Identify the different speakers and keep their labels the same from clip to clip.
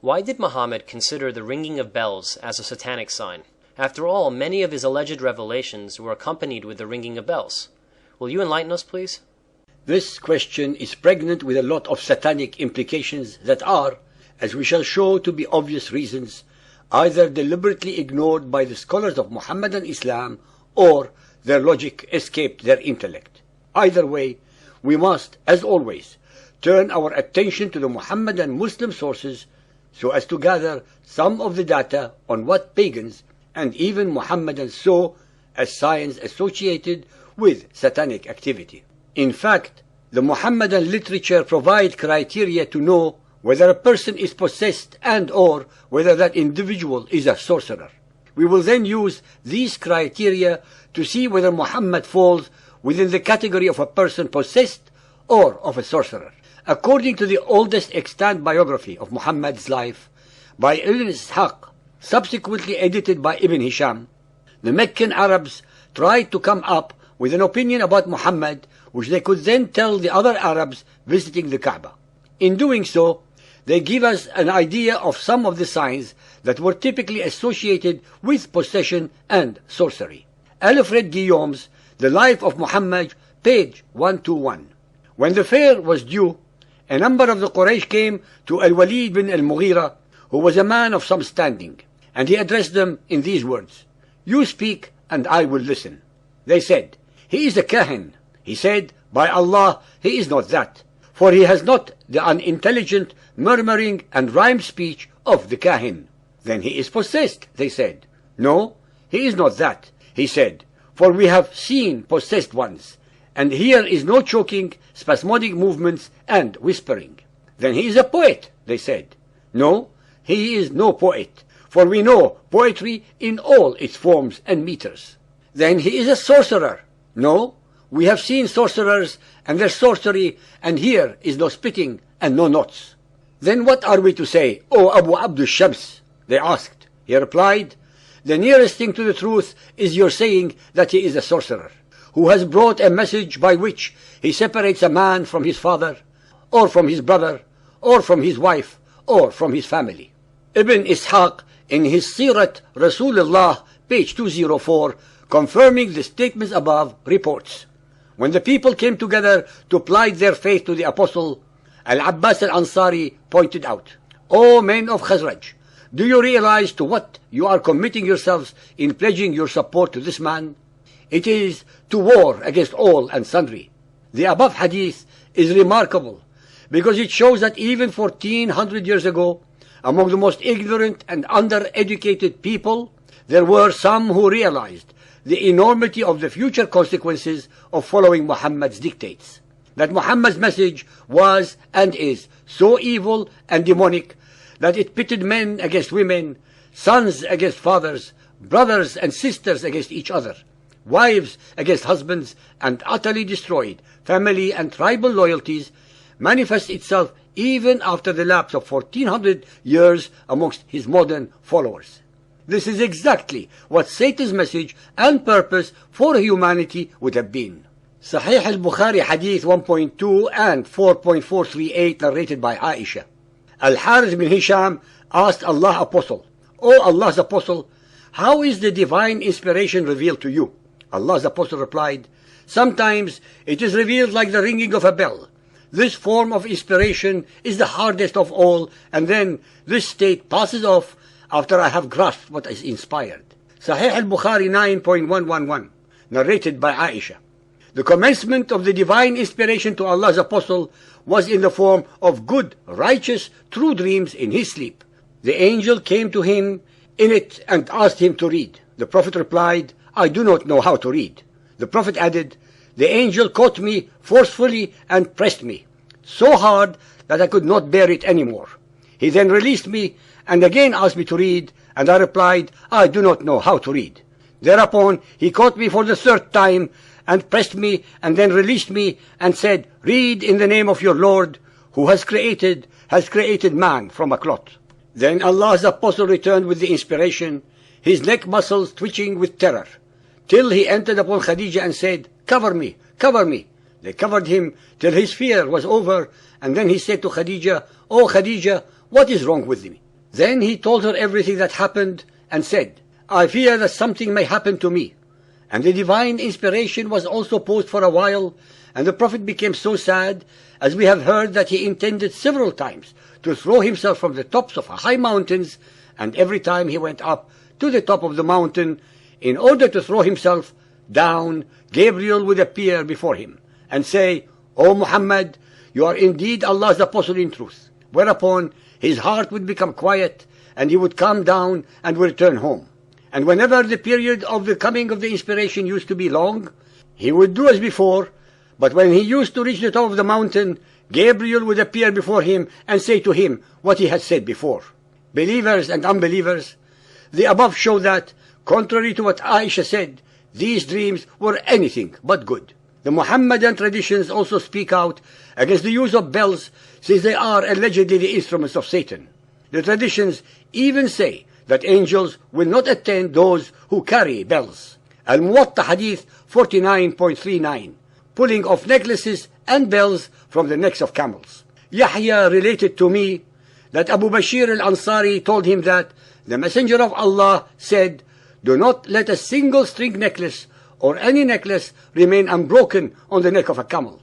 Speaker 1: Why did Muhammad consider the ringing of bells as a satanic sign? After all, many of his alleged revelations were accompanied with the ringing of bells. Will you enlighten us, please?
Speaker 2: This question is pregnant with a lot of satanic implications that are, as we shall show to be obvious reasons, either deliberately ignored by the scholars of Muhammadan Islam or their logic escaped their intellect. Either way, we must, as always, turn our attention to the Muhammadan Muslim sources so as to gather some of the data on what pagans and even Muhammadans saw as signs associated with satanic activity. In fact, the Muhammadan literature provides criteria to know whether a person is possessed and or whether that individual is a sorcerer. We will then use these criteria to see whether Muhammad falls within the category of a person possessed or of a sorcerer. According to the oldest extant biography of Muhammad's life by Ibn Ishaq, subsequently edited by Ibn Hisham, the Meccan Arabs tried to come up with an opinion about Muhammad which they could then tell the other Arabs visiting the Kaaba. In doing so, they give us an idea of some of the signs that were typically associated with possession and sorcery. Alfred Guillaume's The Life of Muhammad, page 121. When the fair was due, a number of the Quraysh came to Al-Walid bin al-Mughira, who was a man of some standing, and he addressed them in these words: "You speak, and I will listen." They said, "He is a kahin." He said, "By Allah, he is not that, for he has not the unintelligent, murmuring, and rhymed speech of the kahin." "Then he is possessed," they said. "No, he is not that," he said, "for we have seen possessed ones, and here is no choking, spasmodic movements, and whispering." "Then he is a poet," they said. "No, he is no poet, for we know poetry in all its forms and meters." "Then he is a sorcerer." "No, we have seen sorcerers and their sorcery, and here is no spitting and no knots." "Then what are we to say, O Abu Abdul Shams?" they asked. He replied, "The nearest thing to the truth is your saying that he is a sorcerer, who has brought a message by which he separates a man from his father, or from his brother, or from his wife, or from his family." Ibn Ishaq, in his Sirat Rasulullah, page 204, confirming the statements above, reports, "When the people came together to plight their faith to the apostle, Al-Abbas al-Ansari pointed out, 'O men of Khazraj, do you realize to what you are committing yourselves in pledging your support to this man? It is to war against all and sundry.' The above hadith is remarkable because it shows that even 1400 years ago, among the most ignorant and undereducated people, there were some who realized the enormity of the future consequences of following Muhammad's dictates. That Muhammad's message was and is so evil and demonic that it pitted men against women, sons against fathers, brothers and sisters against each other, wives against husbands, and utterly destroyed family and tribal loyalties, manifests itself even after the lapse of 1400 years amongst his modern followers. This is exactly what Satan's message and purpose for humanity would have been. Sahih al-Bukhari Hadith 1.2 and 4.438 narrated by Aisha. Al-Harith bin Hisham asked Allah's Apostle, "O Allah's Apostle, how is the divine inspiration revealed to you?" Allah's Apostle replied, "Sometimes it is revealed like the ringing of a bell. This form of inspiration is the hardest of all, and then this state passes off after I have grasped what is inspired." Sahih al-Bukhari 9.111 narrated by Aisha. The commencement of the divine inspiration to Allah's Apostle was in the form of good, righteous, true dreams in his sleep. The angel came to him in it and asked him to read. The Prophet replied, "I do not know how to read." The Prophet added, "The angel caught me forcefully and pressed me so hard that I could not bear it any more. He then released me and again asked me to read, and I replied, I do not know how to read. Thereupon he caught me for the third time and pressed me and then released me and said, Read in the name of your Lord, who has created man from a clot." Then Allah's Apostle returned with the inspiration, his neck muscles twitching with terror, till he entered upon Khadija and said, "Cover me, cover me." They covered him till his fear was over, and then he said to Khadija, "O Khadija, what is wrong with me?" Then he told her everything that happened and said, I fear that something may happen to me. And the divine inspiration was also paused for a while, and the Prophet became so sad, as we have heard, that he intended several times to throw himself from the tops of high mountains, and every time he went up to the top of the mountain, in order to throw himself down, Gabriel would appear before him and say, O Muhammad, you are indeed Allah's apostle in truth. Whereupon his heart would become quiet, and he would calm down and return home. And whenever the period of the coming of the inspiration used to be long, he would do as before, but when he used to reach the top of the mountain, Gabriel would appear before him and say to him what he had said before. Believers and unbelievers, the above show that, contrary to what Aisha said, these dreams were anything but good. The Muhammadan traditions also speak out against the use of bells, since they are allegedly the instruments of Satan. The traditions even say that angels will not attend those who carry bells. Al-Muwatta Hadith 49.39, pulling off necklaces and bells from the necks of camels. Yahya related to me that Abu Bashir al-Ansari told him that the Messenger of Allah said, do not let a single string necklace or any necklace remain unbroken on the neck of a camel.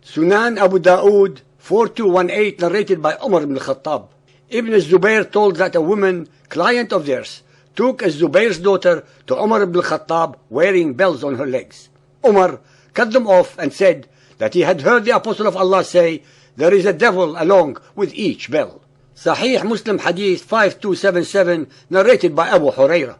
Speaker 2: Sunan Abu Dawood 4218, narrated by Umar ibn Khattab. Ibn Zubayr told that a woman, client of theirs, took Zubayr's daughter to Umar ibn Khattab wearing bells on her legs. Umar cut them off and said that he had heard the Apostle of Allah say, there is a devil along with each bell. Sahih Muslim Hadith 5277, narrated by Abu Hurairah.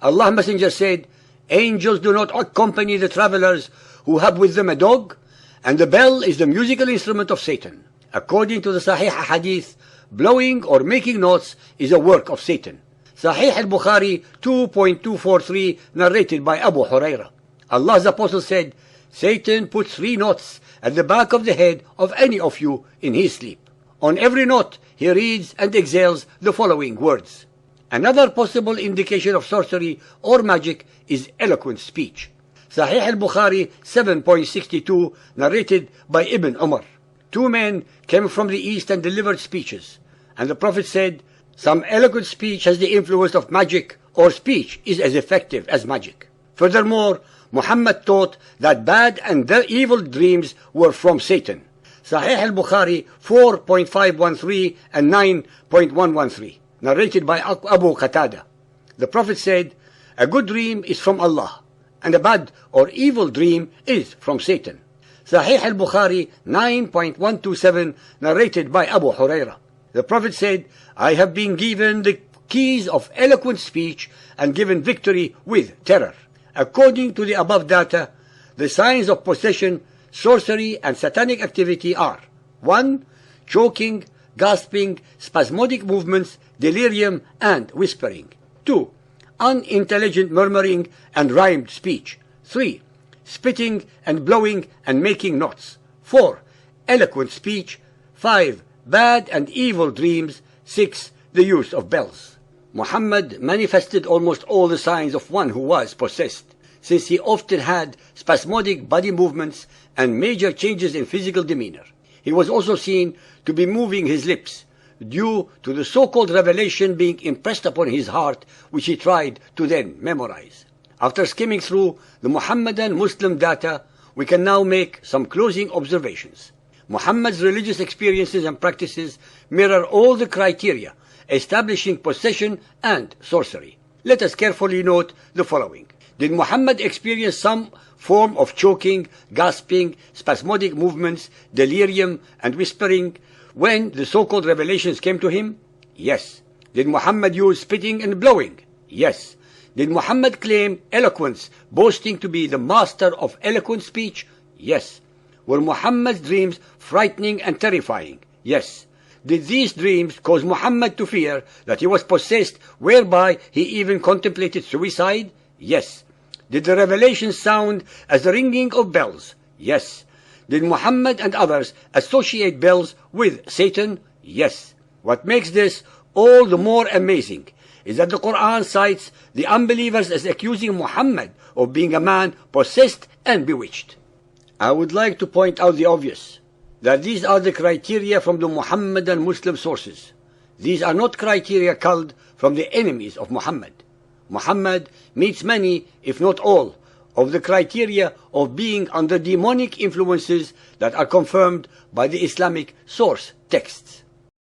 Speaker 2: Allah's Messenger said, angels do not accompany the travelers who have with them a dog, and the bell is the musical instrument of Satan. According to the Sahih Hadith, blowing or making notes is a work of Satan. Sahih al-Bukhari 2.243, narrated by Abu Hurairah. Allah's Apostle said, Satan puts 3 knots at the back of the head of any of you in his sleep. On every knot he reads and exhales the following words. Another possible indication of sorcery or magic is eloquent speech. Sahih al-Bukhari 7.62, narrated by Ibn Umar. 2 men came from the east and delivered speeches, and the Prophet said, some eloquent speech has the influence of magic, or speech is as effective as magic. Furthermore, Muhammad taught that bad and evil dreams were from Satan. Sahih al-Bukhari 4.513 and 9.113, narrated by Abu Qatada. The Prophet said, a good dream is from Allah, and a bad or evil dream is from Satan. Sahih al-Bukhari 9.127, narrated by Abu Hurairah. The Prophet said, I have been given the keys of eloquent speech and given victory with terror. According to the above data, the signs of possession, sorcery, and satanic activity are 1. Choking, gasping, spasmodic movements, delirium, and whispering. 2. Unintelligent murmuring and rhymed speech. 3. Spitting and blowing and making knots. 4. Eloquent speech. 5. Bad and evil dreams. 6. The use of bells. Muhammad manifested almost all the signs of one who was possessed, since he often had spasmodic body movements and major changes in physical demeanor. He was also seen to be moving his lips, due to the so-called revelation being impressed upon his heart, which he tried to then memorize. After skimming through the Muhammadan Muslim data, we can now make some closing observations. Muhammad's religious experiences and practices mirror all the criteria establishing possession and sorcery. Let us carefully note the following. Did Muhammad experience some form of choking, gasping, spasmodic movements, delirium, and whispering when the so-called revelations came to him? Yes. Did Muhammad use spitting and blowing? Yes. Did Muhammad claim eloquence, boasting to be the master of eloquent speech? Yes. Were Muhammad's dreams frightening and terrifying? Yes. Did these dreams cause Muhammad to fear that he was possessed, whereby he even contemplated suicide? Yes. Did the revelations sound as the ringing of bells? Yes. Did Muhammad and others associate bells with Satan? Yes. What makes this all the more amazing is that the Quran cites the unbelievers as accusing Muhammad of being a man possessed and bewitched. I would like to point out the obvious, that these are the criteria from the Muhammadan Muslim sources. These are not criteria culled from the enemies of Muhammad. Muhammad meets many, if not all, of the criteria of being under demonic influences that are confirmed by the Islamic source texts.